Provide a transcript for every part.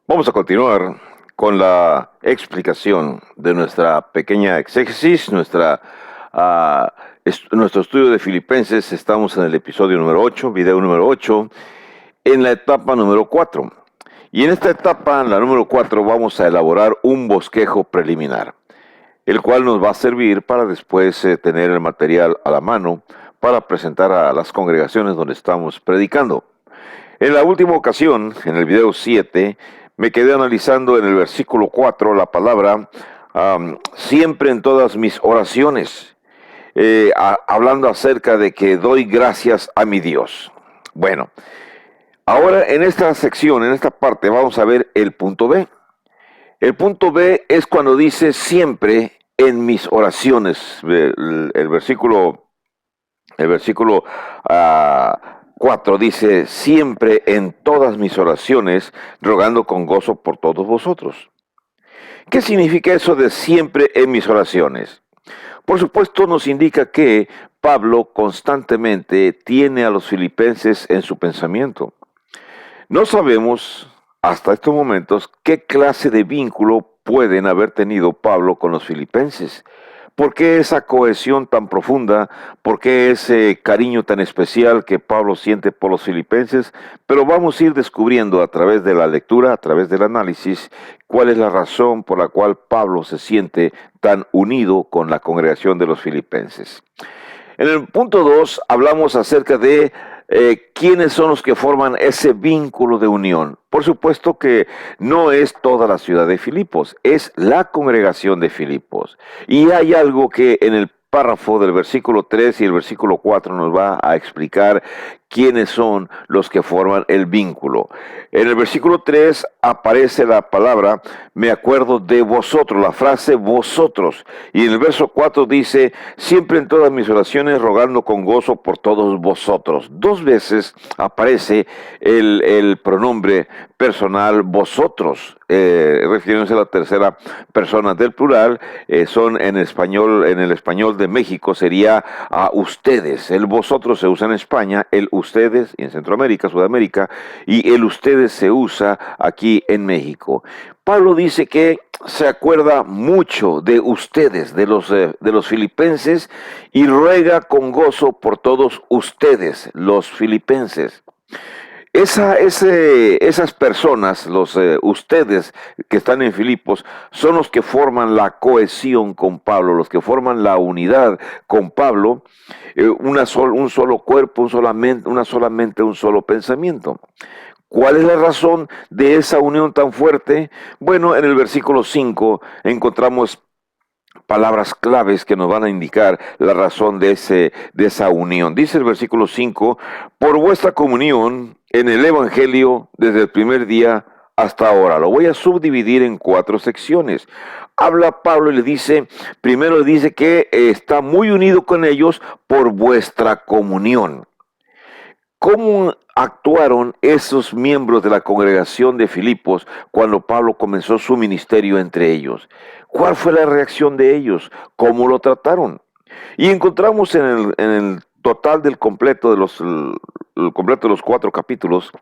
Vamos a continuar con la explicación de nuestra pequeña exégesis, nuestro estudio de Filipenses. Estamos en el episodio número 8, video número 8, en la etapa número 4. Y en esta etapa, en la número 4, vamos a elaborar un bosquejo preliminar, el cual nos va a servir para después tener el material a la mano para presentar a las congregaciones donde estamos predicando. En la última ocasión, en el video 7, me quedé analizando en el versículo 4 la palabra siempre en todas mis oraciones, hablando acerca de que doy gracias a mi Dios. Bueno, ahora en esta sección, en esta parte, vamos a ver el punto B. El punto B es cuando dice siempre en mis oraciones. El versículo 4 dice, siempre en todas mis oraciones, rogando con gozo por todos vosotros. ¿Qué significa eso de siempre en mis oraciones? Por supuesto, nos indica que Pablo constantemente tiene a los filipenses en su pensamiento. No sabemos hasta estos momentos qué clase de vínculo pueden haber tenido Pablo con los filipenses. ¿Por qué esa cohesión tan profunda? ¿Por qué ese cariño tan especial que Pablo siente por los filipenses? Pero vamos a ir descubriendo a través de la lectura, a través del análisis, cuál es la razón por la cual Pablo se siente tan unido con la congregación de los filipenses. En el punto 2 hablamos acerca de quiénes son los que forman ese vínculo de unión. Por supuesto que no es toda la ciudad de Filipos, es la congregación de Filipos. Y hay algo que en el párrafo del versículo 3 y el versículo 4 nos va a explicar quiénes son los que forman el vínculo. En el versículo 3 aparece la palabra, me acuerdo de vosotros, la frase vosotros. Y en el verso 4 dice, siempre en todas mis oraciones rogando con gozo por todos vosotros. Dos veces aparece el pronombre personal vosotros, refiriéndose a la tercera persona del plural. Son en el español de México sería a ustedes. El vosotros se usa en España, el ustedes en Centroamérica, Sudamérica, y el ustedes se usa aquí en México. Pablo dice que se acuerda mucho de ustedes, de los filipenses, y ruega con gozo por todos ustedes, los filipenses. Esas personas, ustedes que están en Filipos, son los que forman la cohesión con Pablo, los que forman la unidad con Pablo, un solo cuerpo, una solamente un solo pensamiento. ¿Cuál es la razón de esa unión tan fuerte? Bueno, en el versículo 5 encontramos palabras claves que nos van a indicar la razón de esa unión. Dice el versículo 5, por vuestra comunión en el Evangelio desde el primer día hasta ahora. Lo voy a subdividir en 4 secciones. Habla Pablo y primero le dice que está muy unido con ellos por vuestra comunión. ¿Cómo actuaron esos miembros de la congregación de Filipos cuando Pablo comenzó su ministerio entre ellos? ¿Cuál fue la reacción de ellos? ¿Cómo lo trataron? Y encontramos en el total del completo de los 4 capítulos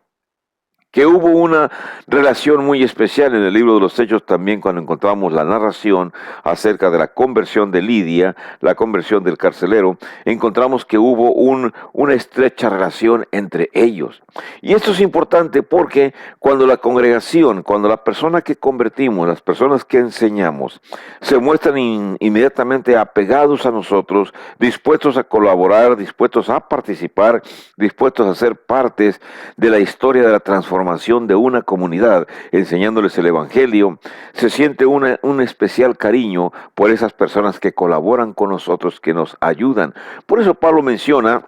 que hubo una relación muy especial en el libro de los Hechos también cuando encontramos la narración acerca de la conversión de Lidia, la conversión del carcelero, encontramos que hubo una estrecha relación entre ellos. Y esto es importante porque cuando la congregación, cuando la persona que convertimos, las personas que enseñamos, se muestran inmediatamente apegados a nosotros, dispuestos a colaborar, dispuestos a participar, dispuestos a ser partes de la historia de la transformación de una comunidad, enseñándoles el Evangelio, se siente un especial cariño por esas personas que colaboran con nosotros, que nos ayudan. Por eso Pablo menciona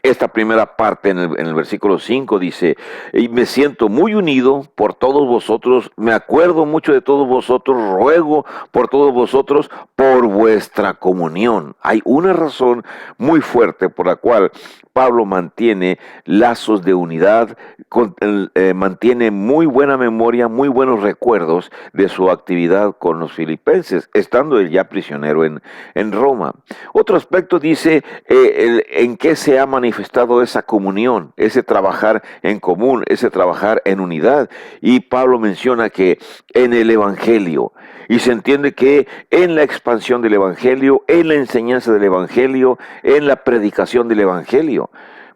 esta primera parte en el versículo 5, dice, y me siento muy unido por todos vosotros, me acuerdo mucho de todos vosotros, ruego por todos vosotros, por vuestra comunión. Hay una razón muy fuerte por la cual Pablo mantiene lazos de unidad, mantiene muy buena memoria, muy buenos recuerdos de su actividad con los filipenses, estando él ya prisionero en Roma. Otro aspecto dice en qué se ha manifestado esa comunión, ese trabajar en común, ese trabajar en unidad. Y Pablo menciona que en el Evangelio, y se entiende que en la expansión del Evangelio, en la enseñanza del Evangelio, en la predicación del Evangelio,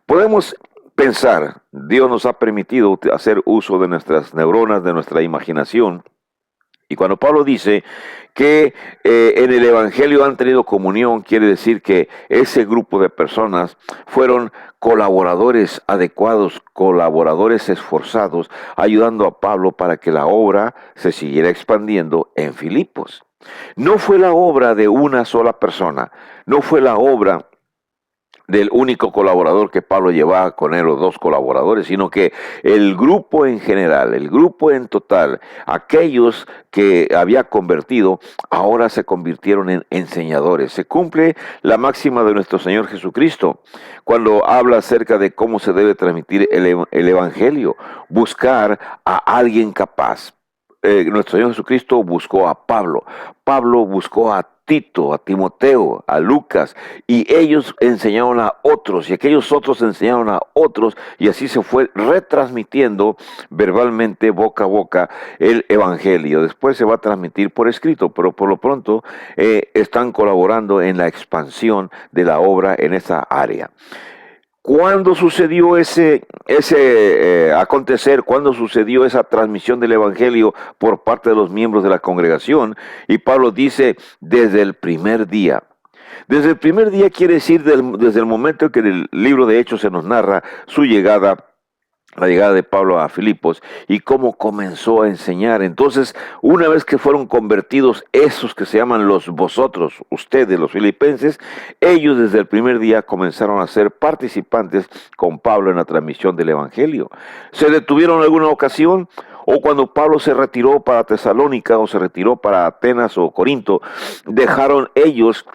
podemos pensar, Dios nos ha permitido hacer uso de nuestras neuronas, de nuestra imaginación, y cuando Pablo dice que en el Evangelio han tenido comunión, quiere decir que ese grupo de personas fueron colaboradores adecuados, colaboradores esforzados, ayudando a Pablo para que la obra se siguiera expandiendo en Filipos. No fue la obra de una sola persona, no fue la obra del único colaborador que Pablo llevaba con él, los dos colaboradores, sino que el grupo en general, el grupo en total, aquellos que había convertido, ahora se convirtieron en enseñadores. Se cumple la máxima de nuestro Señor Jesucristo cuando habla acerca de cómo se debe transmitir el Evangelio, buscar a alguien capaz. Nuestro Señor Jesucristo buscó a Pablo, Pablo buscó a Tito, a Timoteo, a Lucas, y ellos enseñaron a otros, y aquellos otros enseñaron a otros, y así se fue retransmitiendo verbalmente, boca a boca, el Evangelio. Después se va a transmitir por escrito, pero por lo pronto están colaborando en la expansión de la obra en esa área. ¿Cuándo sucedió ese acontecer? ¿Cuándo sucedió esa transmisión del Evangelio por parte de los miembros de la congregación? Y Pablo dice, desde el primer día. Desde el primer día quiere decir desde el momento en que en el libro de Hechos se nos narra su llegada, la llegada de Pablo a Filipos y cómo comenzó a enseñar. Entonces, una vez que fueron convertidos esos que se llaman los vosotros, ustedes, los filipenses, ellos desde el primer día comenzaron a ser participantes con Pablo en la transmisión del Evangelio. ¿Se detuvieron en alguna ocasión? O cuando Pablo se retiró para Tesalónica o se retiró para Atenas o Corinto, dejaron ellos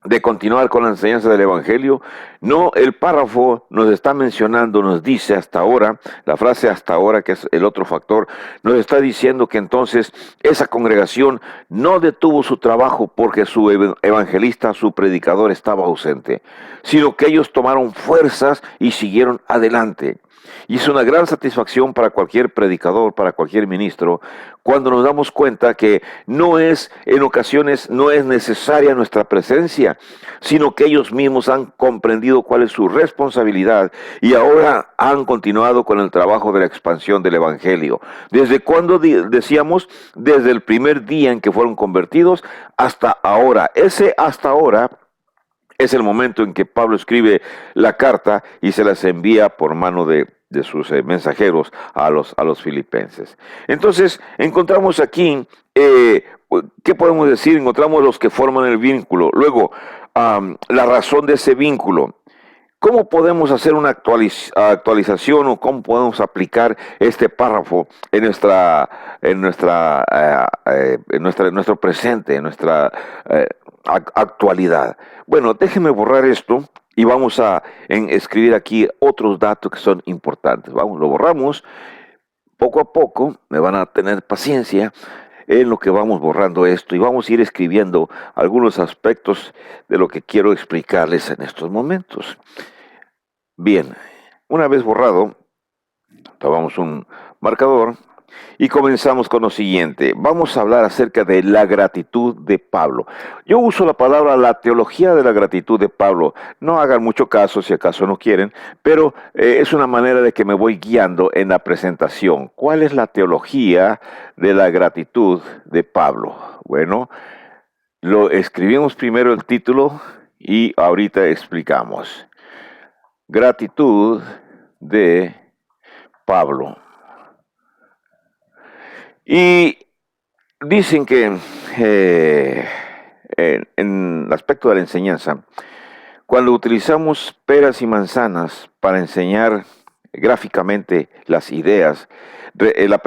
de continuar con la enseñanza del Evangelio. No, el párrafo nos está mencionando, nos dice hasta ahora, la frase hasta ahora, que es el otro factor, nos está diciendo que entonces esa congregación no detuvo su trabajo porque su evangelista, su predicador estaba ausente, sino que ellos tomaron fuerzas y siguieron adelante. Y es una gran satisfacción para cualquier predicador, para cualquier ministro, cuando nos damos cuenta que en ocasiones no es necesaria nuestra presencia, sino que ellos mismos han comprendido cuál es su responsabilidad y ahora han continuado con el trabajo de la expansión del Evangelio. ¿Desde cuándo decíamos? Desde el primer día en que fueron convertidos hasta ahora. Ese hasta ahora es el momento en que Pablo escribe la carta y se las envía por mano de sus mensajeros a los filipenses. Entonces, encontramos aquí, ¿qué podemos decir? Encontramos los que forman el vínculo. Luego, la razón de ese vínculo. ¿Cómo podemos hacer una actualización o cómo podemos aplicar este párrafo en nuestro presente, en nuestra actualidad? Bueno, déjenme borrar esto y vamos a escribir aquí otros datos que son importantes. Vamos, lo borramos poco a poco, me van a tener paciencia en lo que vamos borrando esto y vamos a ir escribiendo algunos aspectos de lo que quiero explicarles en estos momentos. Bien, una vez borrado, tomamos un marcador y comenzamos con lo siguiente. Vamos a hablar acerca de la gratitud de Pablo. Yo uso la palabra la teología de la gratitud de Pablo. No hagan mucho caso si acaso no quieren, pero es una manera de que me voy guiando en la presentación. ¿Cuál es la teología de la gratitud de Pablo? Bueno, lo escribimos primero el título y ahorita explicamos. Gratitud de Pablo. Y dicen que en el aspecto de la enseñanza, cuando utilizamos peras y manzanas para enseñar gráficamente las ideas, el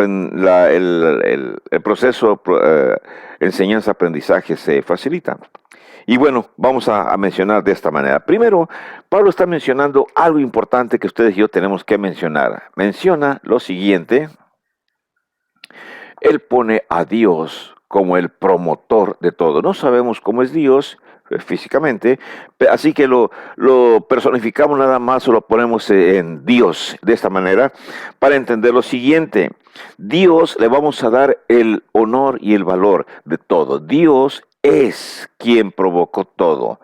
proceso enseñanza-aprendizaje se facilita. Y bueno, vamos a mencionar de esta manera. Primero, Pablo está mencionando algo importante que ustedes y yo tenemos que mencionar. Menciona lo siguiente: él pone a Dios como el promotor de todo. No sabemos cómo es Dios físicamente, así que lo personificamos nada más o lo ponemos en Dios de esta manera para entender lo siguiente. Dios le vamos a dar el honor y el valor de todo. Dios es quien provocó todo.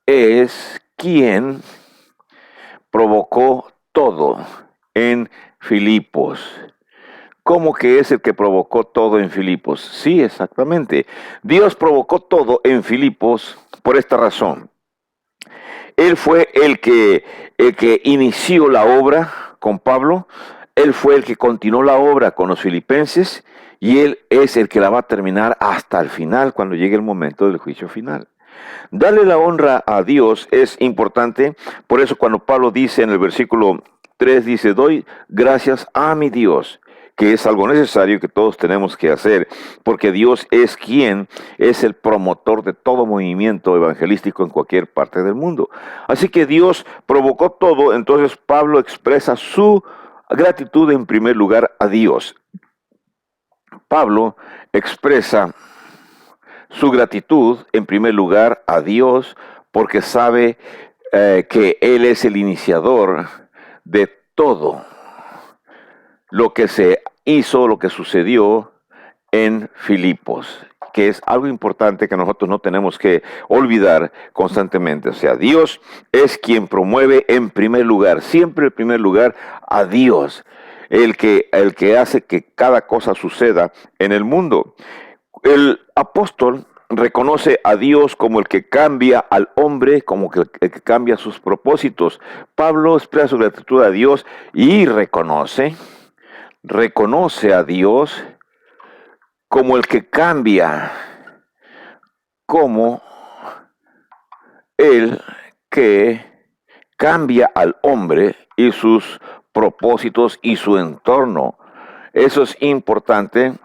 Es quien provocó todo en Filipos. ¿Cómo que es el que provocó todo en Filipos? Sí, exactamente. Dios provocó todo en Filipos por esta razón. Él fue el que inició la obra con Pablo, él fue el que continuó la obra con los filipenses y él es el que la va a terminar hasta el final, cuando llegue el momento del juicio final. Darle la honra a Dios es importante, por eso cuando Pablo dice en el versículo 3, dice, doy gracias a mi Dios, que es algo necesario que todos tenemos que hacer, porque Dios es quien es el promotor de todo movimiento evangelístico en cualquier parte del mundo. Así que Dios provocó todo, entonces Pablo expresa su gratitud en primer lugar a Dios. Pablo expresa su gratitud en primer lugar a Dios porque sabe que Él es el iniciador de todo lo que se hizo, lo que sucedió en Filipos, que es algo importante que nosotros no tenemos que olvidar constantemente. O sea, Dios es quien promueve en primer lugar, siempre en primer lugar, a Dios, el que hace que cada cosa suceda en el mundo. El apóstol reconoce a Dios como el que cambia al hombre, como el que cambia sus propósitos. Pablo expresa su gratitud a Dios y reconoce a Dios como el que cambia, como el que cambia al hombre y sus propósitos y su entorno. Eso es importante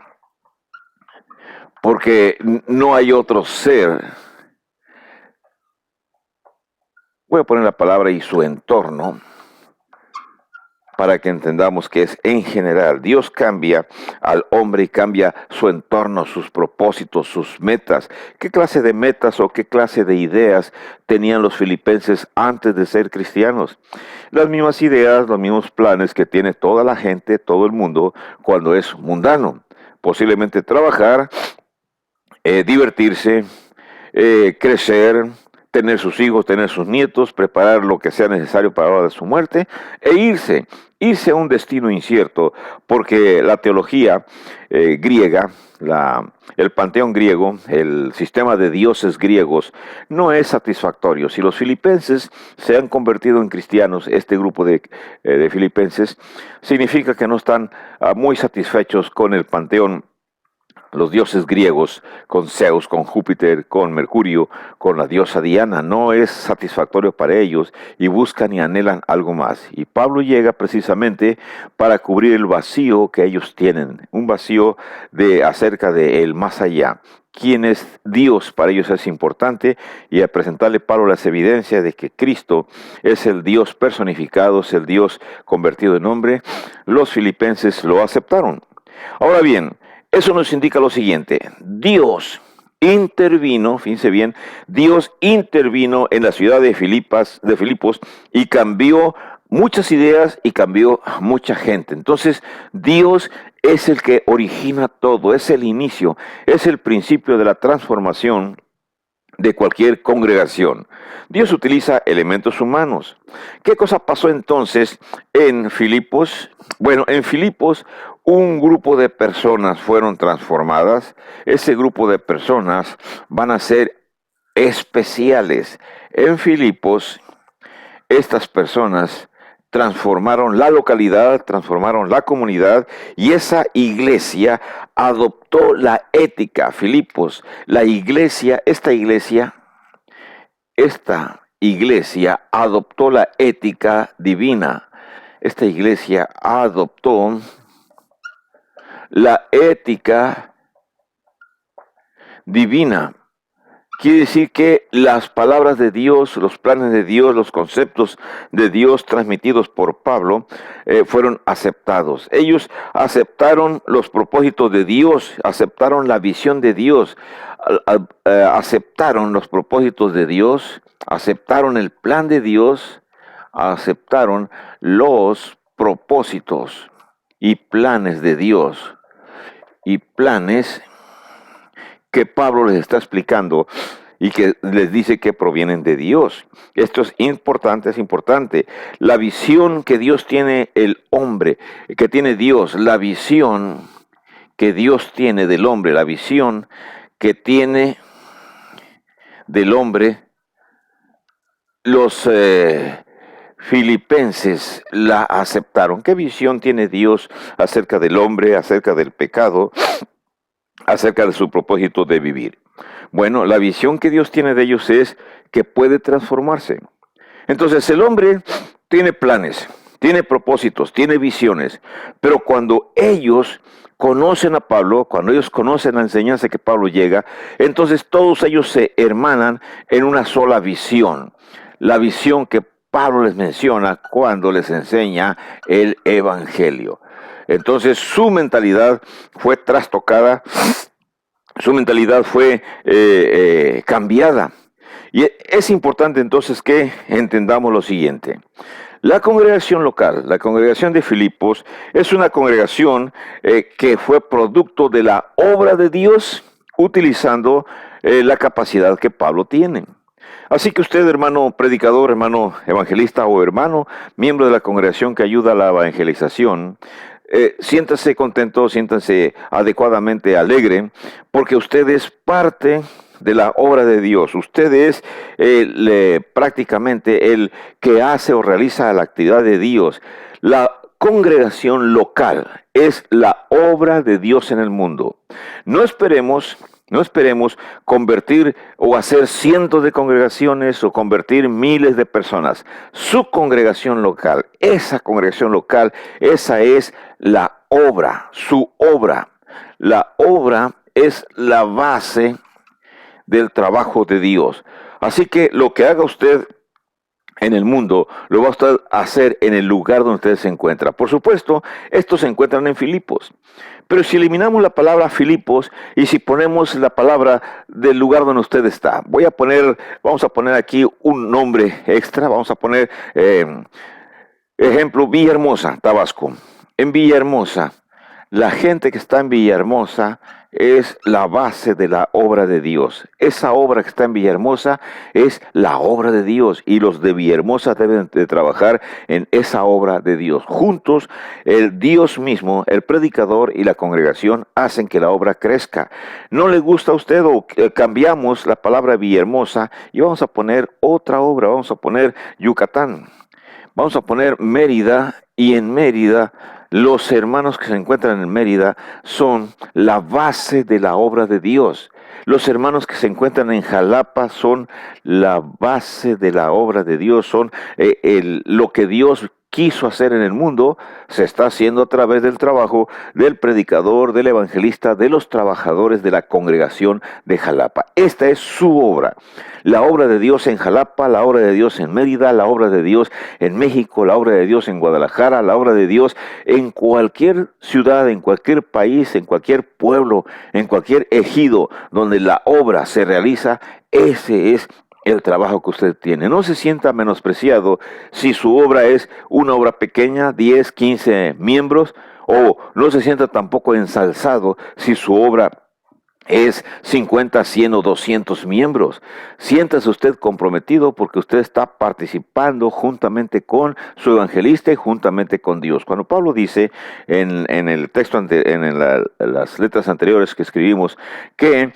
porque no hay otro ser. Voy a poner la palabra y su entorno para que entendamos que es en general. Dios cambia al hombre y cambia su entorno, sus propósitos, sus metas. ¿Qué clase de metas o qué clase de ideas tenían los filipenses antes de ser cristianos? Las mismas ideas, los mismos planes que tiene toda la gente, todo el mundo, cuando es mundano. Posiblemente trabajar, divertirse, crecer, tener sus hijos, tener sus nietos, preparar lo que sea necesario para la hora de su muerte e irse a un destino incierto, porque la teología griega, el panteón griego, el sistema de dioses griegos, no es satisfactorio. Si los filipenses se han convertido en cristianos, este grupo de filipenses, significa que no están muy satisfechos con el panteón, los dioses griegos, con Zeus, con Júpiter, con Mercurio, con la diosa Diana. No es satisfactorio para ellos y buscan y anhelan algo más. Y Pablo llega precisamente para cubrir el vacío que ellos tienen, un vacío acerca de el más allá. Quién es Dios para ellos es importante, y a presentarle Pablo las evidencias de que Cristo es el Dios personificado, es el Dios convertido en hombre, los filipenses lo aceptaron. Ahora bien, eso nos indica lo siguiente: Dios intervino, fíjense bien, Dios intervino en la ciudad de Filipos y cambió muchas ideas y cambió mucha gente. Entonces, Dios es el que origina todo, es el inicio, es el principio de la transformación de cualquier congregación. Dios utiliza elementos humanos. ¿Qué cosa pasó entonces en Filipos? Bueno, en Filipos un grupo de personas fueron transformadas. Ese grupo de personas van a ser especiales. En Filipos, estas personas transformaron la localidad, transformaron la comunidad, y esa iglesia adoptó la ética. Filipos, esta iglesia adoptó la ética divina. Esta iglesia adoptó la ética divina. Quiere decir que las palabras de Dios, los planes de Dios, los conceptos de Dios transmitidos por Pablo fueron aceptados. Ellos aceptaron los propósitos de Dios, aceptaron la visión de Dios, aceptaron los propósitos de Dios, aceptaron el plan de Dios, aceptaron los propósitos y planes de Dios y planes que Pablo les está explicando y que les dice que provienen de Dios. Esto es importante, es importante. La visión que Dios tiene el hombre, que tiene Dios, la visión que Dios tiene del hombre, la visión que tiene del hombre, los filipenses la aceptaron. ¿Qué visión tiene Dios acerca del hombre, acerca del pecado, acerca de su propósito de vivir? Bueno, la visión que Dios tiene de ellos es que puede transformarse. Entonces el hombre tiene planes, tiene propósitos, tiene visiones, pero cuando ellos conocen a Pablo, cuando ellos conocen la enseñanza que Pablo llega, entonces todos ellos se hermanan en una sola visión, la visión que Pablo les menciona cuando les enseña el Evangelio. Entonces su mentalidad fue trastocada, su mentalidad fue cambiada. Y es importante entonces que entendamos lo siguiente. La congregación local, la congregación de Filipos, es una congregación que fue producto de la obra de Dios utilizando la capacidad que Pablo tiene. Así que usted, hermano predicador, hermano evangelista o hermano miembro de la congregación que ayuda a la evangelización, siéntase contento, siéntase adecuadamente alegre, porque usted es parte de la obra de Dios. Usted es prácticamente el que hace o realiza la actividad de Dios. La congregación local es la obra de Dios en el mundo. No esperemos convertir o hacer cientos de congregaciones o convertir miles de personas. Su congregación local, esa congregación local, esa es la obra, su obra. La obra es la base del trabajo de Dios. Así que lo que haga usted en el mundo, lo va a usted a hacer en el lugar donde usted se encuentra. Por supuesto, estos se encuentran en Filipos. Pero si eliminamos la palabra Filipos y si ponemos la palabra del lugar donde usted está, vamos a poner aquí un nombre extra, vamos a poner, ejemplo, Villahermosa, Tabasco. En Villahermosa, la gente que está en Villahermosa es la base de la obra de Dios. Esa obra que está en Villahermosa es la obra de Dios y los de Villahermosa deben de trabajar en esa obra de Dios. Juntos, el Dios mismo, el predicador y la congregación hacen que la obra crezca. ¿No le gusta a usted o cambiamos la palabra Villahermosa y vamos a poner otra obra? Vamos a poner Yucatán. Vamos a poner Mérida y en Mérida los hermanos que se encuentran en Mérida son la base de la obra de Dios. Los hermanos que se encuentran en Jalapa son la base de la obra de Dios, son lo que Dios quiso hacer en el mundo, se está haciendo a través del trabajo del predicador, del evangelista, de los trabajadores de la congregación de Jalapa. Esta es su obra. La obra de Dios en Jalapa, la obra de Dios en Mérida, la obra de Dios en México, la obra de Dios en Guadalajara, la obra de Dios en cualquier ciudad, en cualquier país, en cualquier pueblo, en cualquier ejido donde la obra se realiza. Ese es el trabajo que usted tiene. No se sienta menospreciado si su obra es una obra pequeña, 10, 15 miembros, o no se sienta tampoco ensalzado si su obra es 50, 100 o 200 miembros. Siéntase usted comprometido porque usted está participando juntamente con su evangelista y juntamente con Dios. Cuando Pablo dice en el texto, las letras anteriores que escribimos, que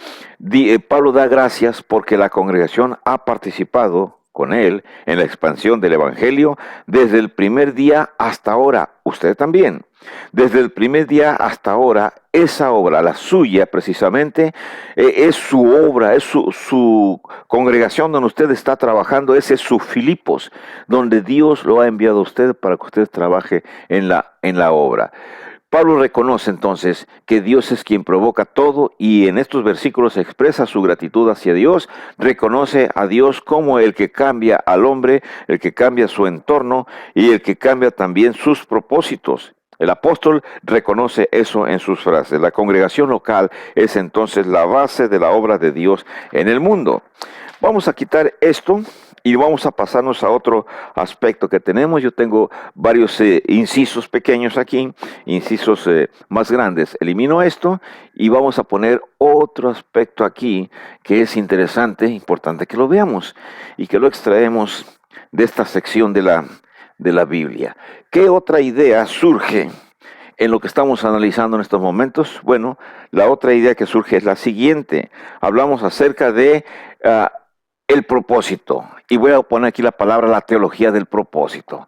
Pablo da gracias porque la congregación ha participado con él en la expansión del evangelio desde el primer día hasta ahora. Usted también. Desde el primer día hasta ahora, esa obra, la suya precisamente, es su obra, es su congregación donde usted está trabajando, ese es su Filipos, donde Dios lo ha enviado a usted para que usted trabaje en la obra. Pablo reconoce entonces que Dios es quien provoca todo y en estos versículos expresa su gratitud hacia Dios, reconoce a Dios como el que cambia al hombre, el que cambia su entorno y el que cambia también sus propósitos. El apóstol reconoce eso en sus frases. La congregación local es entonces la base de la obra de Dios en el mundo. Vamos a quitar esto y vamos a pasarnos a otro aspecto que tenemos. Yo tengo varios incisos pequeños aquí, incisos más grandes. Elimino esto y vamos a poner otro aspecto aquí que es interesante, importante que lo veamos y que lo extraemos de esta sección de la Biblia. ¿Qué otra idea surge en lo que estamos analizando en estos momentos? Bueno, la otra idea que surge es la siguiente. Hablamos acerca de el propósito. Y voy a poner aquí la palabra, la teología del propósito.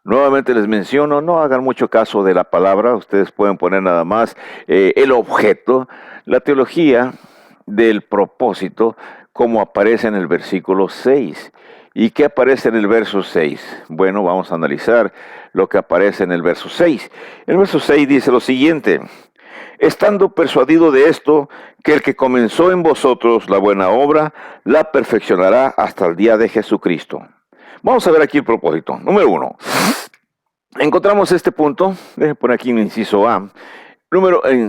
Nuevamente les menciono, no hagan mucho caso de la palabra, ustedes pueden poner nada más el objeto, la teología del propósito, como aparece en el versículo 6. ¿Y qué aparece en el verso 6? Bueno, vamos a analizar lo que aparece en el verso 6. El verso 6 dice lo siguiente: estando persuadido de esto, que el que comenzó en vosotros la buena obra, la perfeccionará hasta el día de Jesucristo. Vamos a ver aquí el propósito. Número 1. Encontramos este punto. Déjenme poner aquí un inciso A.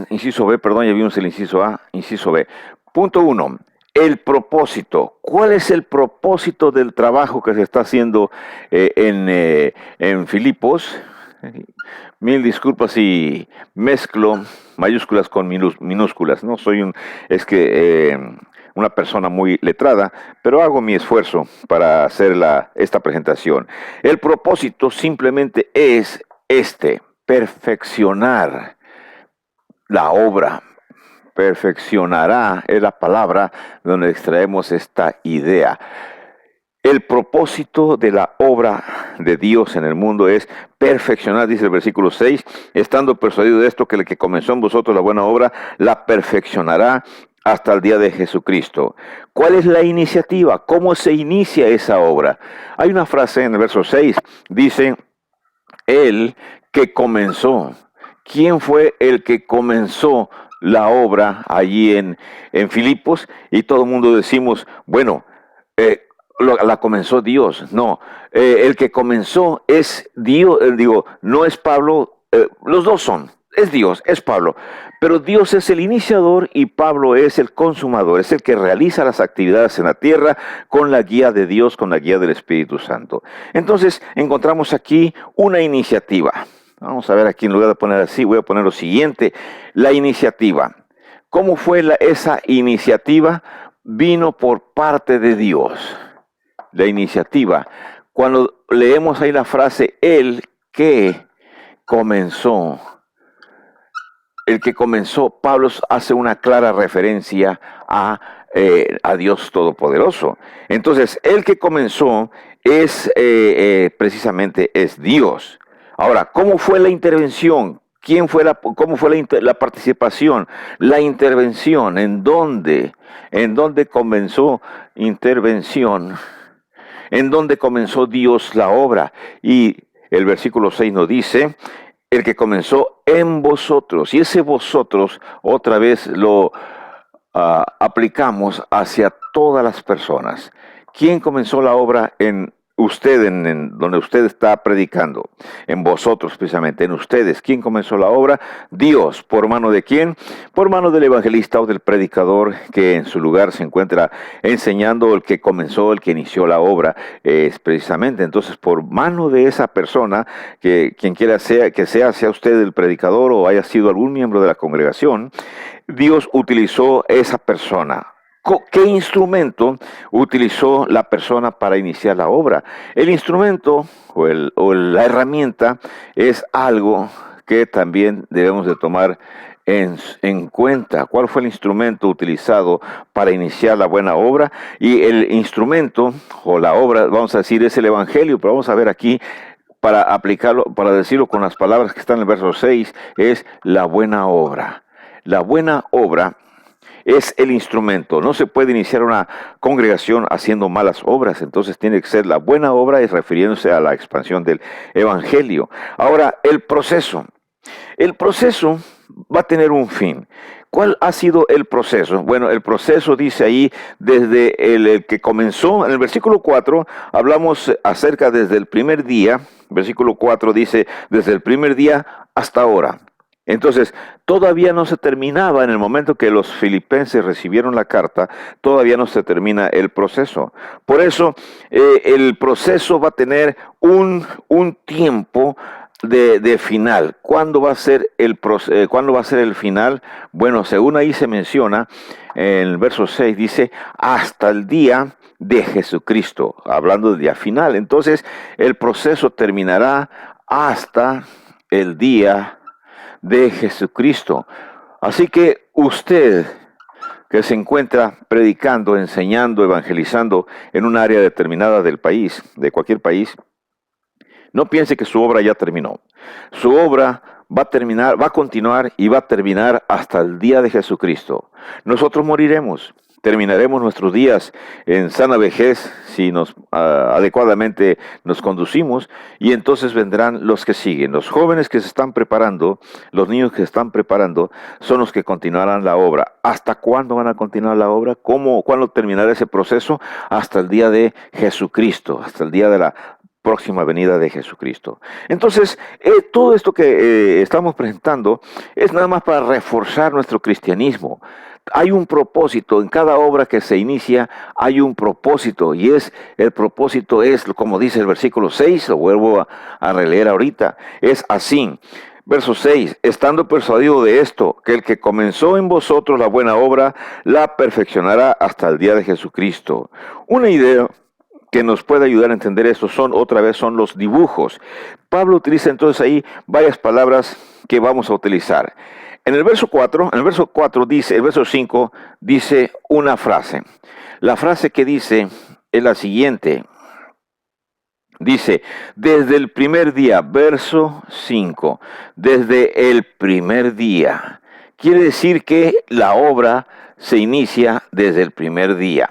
Inciso B, perdón, ya vimos el inciso A, inciso B. Punto 1. El propósito. ¿Cuál es el propósito del trabajo que se está haciendo en Filipos? Mil disculpas si mezclo mayúsculas con minúsculas. No soy una persona muy letrada, pero hago mi esfuerzo para hacer esta presentación. El propósito simplemente es perfeccionar la obra. Perfeccionará es la palabra donde extraemos esta idea. El propósito de la obra de Dios en el mundo es perfeccionar, dice el versículo 6, estando persuadido de esto, que el que comenzó en vosotros la buena obra, la perfeccionará hasta el día de Jesucristo. ¿Cuál es la iniciativa? ¿Cómo se inicia esa obra? Hay una frase en el verso 6, dice, el que comenzó. ¿Quién fue el que comenzó la obra allí en Filipos? Y todo el mundo decimos, bueno, la comenzó Dios. No, el que comenzó es Dios, no es Pablo, los dos son, es Dios, es Pablo, pero Dios es el iniciador y Pablo es el consumador, es el que realiza las actividades en la tierra con la guía de Dios, con la guía del Espíritu Santo. Entonces encontramos aquí una iniciativa. Vamos a ver aquí, en lugar de poner así, voy a poner lo siguiente, la iniciativa. ¿Cómo fue esa iniciativa? Vino por parte de Dios. La iniciativa. Cuando leemos ahí la frase, el que comenzó, Pablo hace una clara referencia a Dios Todopoderoso. Entonces, el que comenzó es precisamente es Dios. Ahora, ¿cómo fue la intervención? ¿Cómo fue la participación? La intervención, ¿en dónde? ¿En dónde comenzó intervención? ¿En dónde comenzó Dios la obra? Y el versículo 6 nos dice, el que comenzó en vosotros. Y ese vosotros, otra vez lo aplicamos hacia todas las personas. ¿Quién comenzó la obra en usted, en donde usted está predicando? En vosotros, precisamente, en ustedes. ¿Quién comenzó la obra? Dios. ¿Por mano de quién? Por mano del evangelista o del predicador que en su lugar se encuentra enseñando. El que comenzó, el que inició la obra, es precisamente. Entonces, por mano de esa persona, que quien quiera que sea usted el predicador o haya sido algún miembro de la congregación, Dios utilizó esa persona. ¿Qué instrumento utilizó la persona para iniciar la obra? El instrumento o la herramienta es algo que también debemos de tomar en cuenta. ¿Cuál fue el instrumento utilizado para iniciar la buena obra? Y el instrumento o la obra, vamos a decir, es el Evangelio, pero vamos a ver aquí, para aplicarlo, para decirlo con las palabras que están en el verso 6, es la buena obra. La buena obra es el instrumento. No se puede iniciar una congregación haciendo malas obras, entonces tiene que ser la buena obra, es refiriéndose a la expansión del Evangelio. Ahora, el proceso. El proceso va a tener un fin. ¿Cuál ha sido el proceso? Bueno, el proceso dice ahí desde el que comenzó, en el versículo 4, hablamos acerca desde el primer día, versículo 4 dice, desde el primer día hasta ahora. Entonces, todavía no se terminaba en el momento que los filipenses recibieron la carta, todavía no se termina el proceso. Por eso, el proceso va a tener un tiempo de final. ¿Cuándo va a ser cuándo va a ser el final? Bueno, según ahí se menciona, en el verso 6 dice, hasta el día de Jesucristo, hablando del día final. Entonces, el proceso terminará hasta el día de Jesucristo. Así que usted que se encuentra predicando, enseñando, evangelizando en un área determinada del país, de cualquier país, no piense que su obra ya terminó. Su obra va a terminar, va a continuar y va a terminar hasta el día de Jesucristo. Nosotros moriremos, terminaremos nuestros días en sana vejez si nos adecuadamente nos conducimos, y entonces vendrán los que siguen. Los jóvenes que se están preparando, los niños que se están preparando, son los que continuarán la obra. ¿Hasta cuándo van a continuar la obra? ¿Cuándo terminará ese proceso? Hasta el día de Jesucristo, hasta el día de la próxima venida de Jesucristo. Entonces, todo esto que estamos presentando es nada más para reforzar nuestro cristianismo. Hay un propósito, en cada obra que se inicia hay un propósito, y el propósito es, como dice el versículo 6, lo vuelvo a releer ahorita, es así. Verso 6, estando persuadido de esto, que el que comenzó en vosotros la buena obra, la perfeccionará hasta el día de Jesucristo. Una idea que nos puede ayudar a entender esto son los dibujos. Pablo utiliza entonces ahí varias palabras que vamos a utilizar. En el verso 4 dice, el verso 5 dice una frase. La frase que dice es la siguiente. Dice, desde el primer día, verso 5, desde el primer día. Quiere decir que la obra se inicia desde el primer día.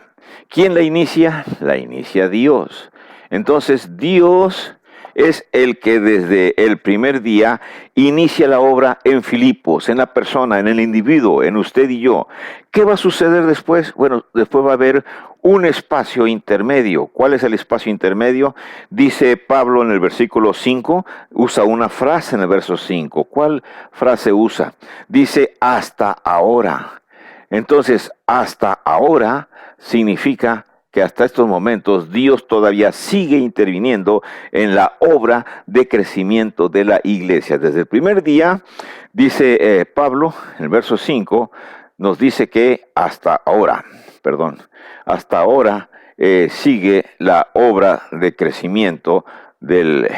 ¿Quién la inicia? La inicia Dios. Entonces Dios es el que desde el primer día inicia la obra en Filipos, en la persona, en el individuo, en usted y yo. ¿Qué va a suceder después? Bueno, después va a haber un espacio intermedio. ¿Cuál es el espacio intermedio? Dice Pablo en el versículo 5, usa una frase en el verso 5. ¿Cuál frase usa? Dice, hasta ahora. Entonces, hasta ahora significa que hasta estos momentos Dios todavía sigue interviniendo en la obra de crecimiento de la iglesia. Desde el primer día, dice Pablo, en el verso 5, nos dice que hasta ahora sigue la obra de crecimiento del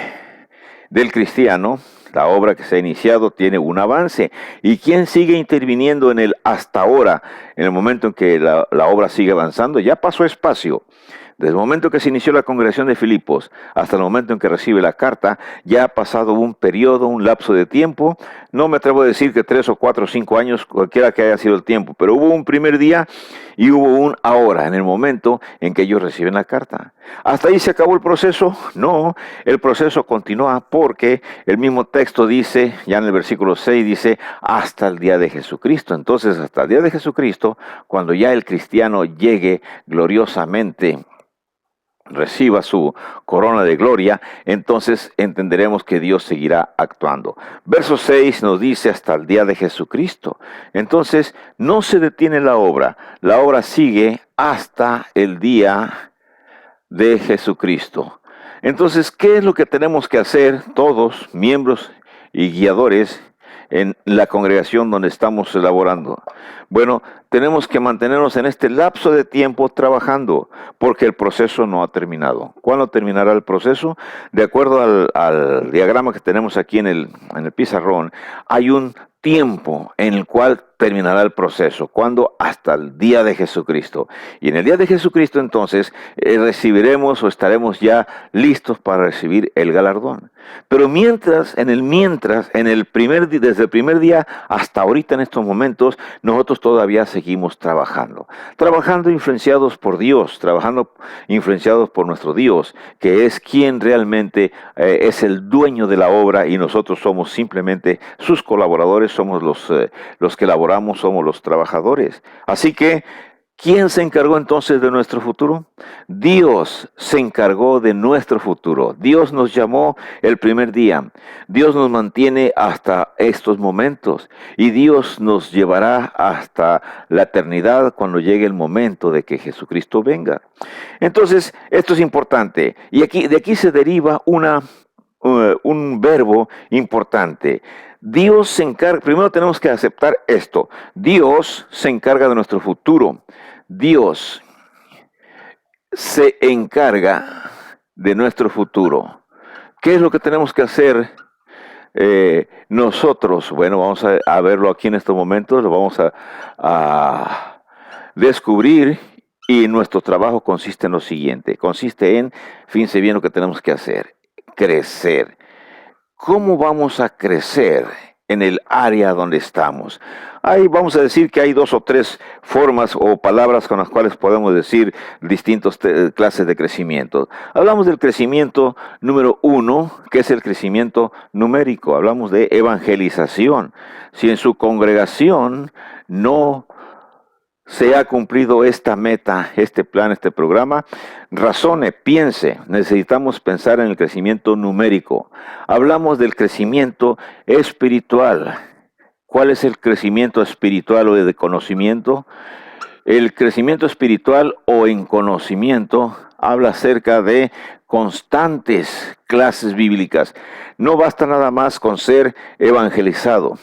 cristiano. La obra que se ha iniciado tiene un avance. ¿Y quién sigue interviniendo en el hasta ahora? En el momento en que la obra sigue avanzando, ya pasó espacio. Desde el momento que se inició la congregación de Filipos hasta el momento en que recibe la carta, ya ha pasado un periodo, un lapso de tiempo. No me atrevo a decir que 3 o 4 o 5 años, cualquiera que haya sido el tiempo, pero hubo un primer día y hubo un ahora, en el momento en que ellos reciben la carta. ¿Hasta ahí se acabó el proceso? No, el proceso continúa porque el mismo texto dice, ya en el versículo 6 dice, hasta el día de Jesucristo. Entonces, hasta el día de Jesucristo, cuando ya el cristiano llegue gloriosamente, reciba su corona de gloria, entonces entenderemos que Dios seguirá actuando. Verso 6 nos dice hasta el día de Jesucristo. Entonces no se detiene la obra sigue hasta el día de Jesucristo. Entonces, ¿qué es lo que tenemos que hacer todos, miembros y guiadores, en la congregación donde estamos elaborando? Bueno, tenemos que mantenernos en este lapso de tiempo trabajando, porque el proceso no ha terminado. ¿Cuándo terminará el proceso? De acuerdo al diagrama que tenemos aquí en el pizarrón, hay un tiempo en el cual terminará el proceso? ¿Cuándo? Hasta el día de Jesucristo. Y en el día de Jesucristo entonces recibiremos o estaremos ya listos para recibir el galardón. Pero desde el primer día hasta ahorita en estos momentos, nosotros todavía seguimos trabajando. Trabajando influenciados por Dios, trabajando influenciados por nuestro Dios, que es quien realmente es el dueño de la obra y nosotros somos simplemente sus colaboradores, somos los que elaboramos, somos los trabajadores. Así que, ¿quién se encargó entonces de nuestro futuro? Dios se encargó de nuestro futuro. Dios nos llamó el primer día. Dios nos mantiene hasta estos momentos. Y Dios nos llevará hasta la eternidad cuando llegue el momento de que Jesucristo venga. Entonces, esto es importante. Y de aquí se deriva un verbo importante. Dios se encarga, primero tenemos que aceptar esto. Dios se encarga de nuestro futuro. Dios se encarga de nuestro futuro. ¿Qué es lo que tenemos que hacer nosotros? Bueno, vamos a verlo aquí en estos momentos, lo vamos a descubrir y nuestro trabajo consiste en lo siguiente. Consiste en, fíjense bien lo que tenemos que hacer, crecer. ¿Cómo vamos a crecer en el área donde estamos? Ahí vamos a decir que hay 2 o 3 formas o palabras con las cuales podemos decir distintas clases de crecimiento. Hablamos del crecimiento número 1, que es el crecimiento numérico. Hablamos de evangelización. Si en su congregación no se ha cumplido esta meta, este plan, este programa, razone, piense, necesitamos pensar en el crecimiento numérico. Hablamos del crecimiento espiritual. ¿Cuál es el crecimiento espiritual o de conocimiento? El crecimiento espiritual o en conocimiento habla acerca de constantes clases bíblicas. No basta nada más con ser evangelizado.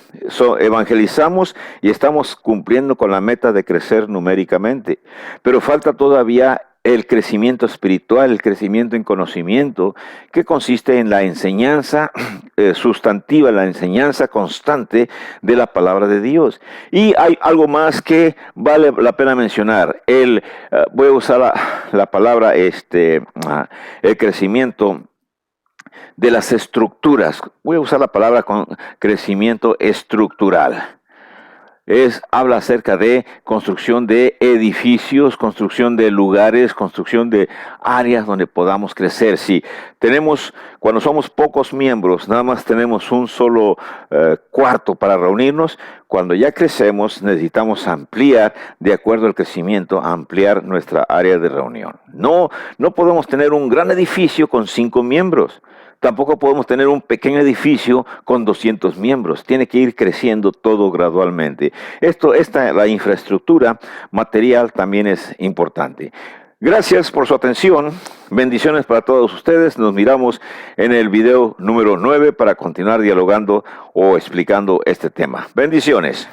Evangelizamos y estamos cumpliendo con la meta de crecer numéricamente. Pero falta todavía el crecimiento espiritual, el crecimiento en conocimiento, que consiste en la enseñanza sustantiva, la enseñanza constante de la palabra de Dios. Y hay algo más que vale la pena mencionar. Voy a usar la palabra, el crecimiento de las estructuras. Voy a usar la palabra con crecimiento estructural. Habla acerca de construcción de edificios, construcción de lugares, construcción de áreas donde podamos crecer. Si cuando somos pocos miembros, nada más tenemos un solo cuarto para reunirnos. Cuando ya crecemos, necesitamos ampliar, de acuerdo al crecimiento, ampliar nuestra área de reunión. No podemos tener un gran edificio con 5 miembros. Tampoco podemos tener un pequeño edificio con 200 miembros. Tiene que ir creciendo todo gradualmente. La infraestructura material también es importante. Gracias por su atención. Bendiciones para todos ustedes. Nos miramos en el video número 9 para continuar dialogando o explicando este tema. Bendiciones.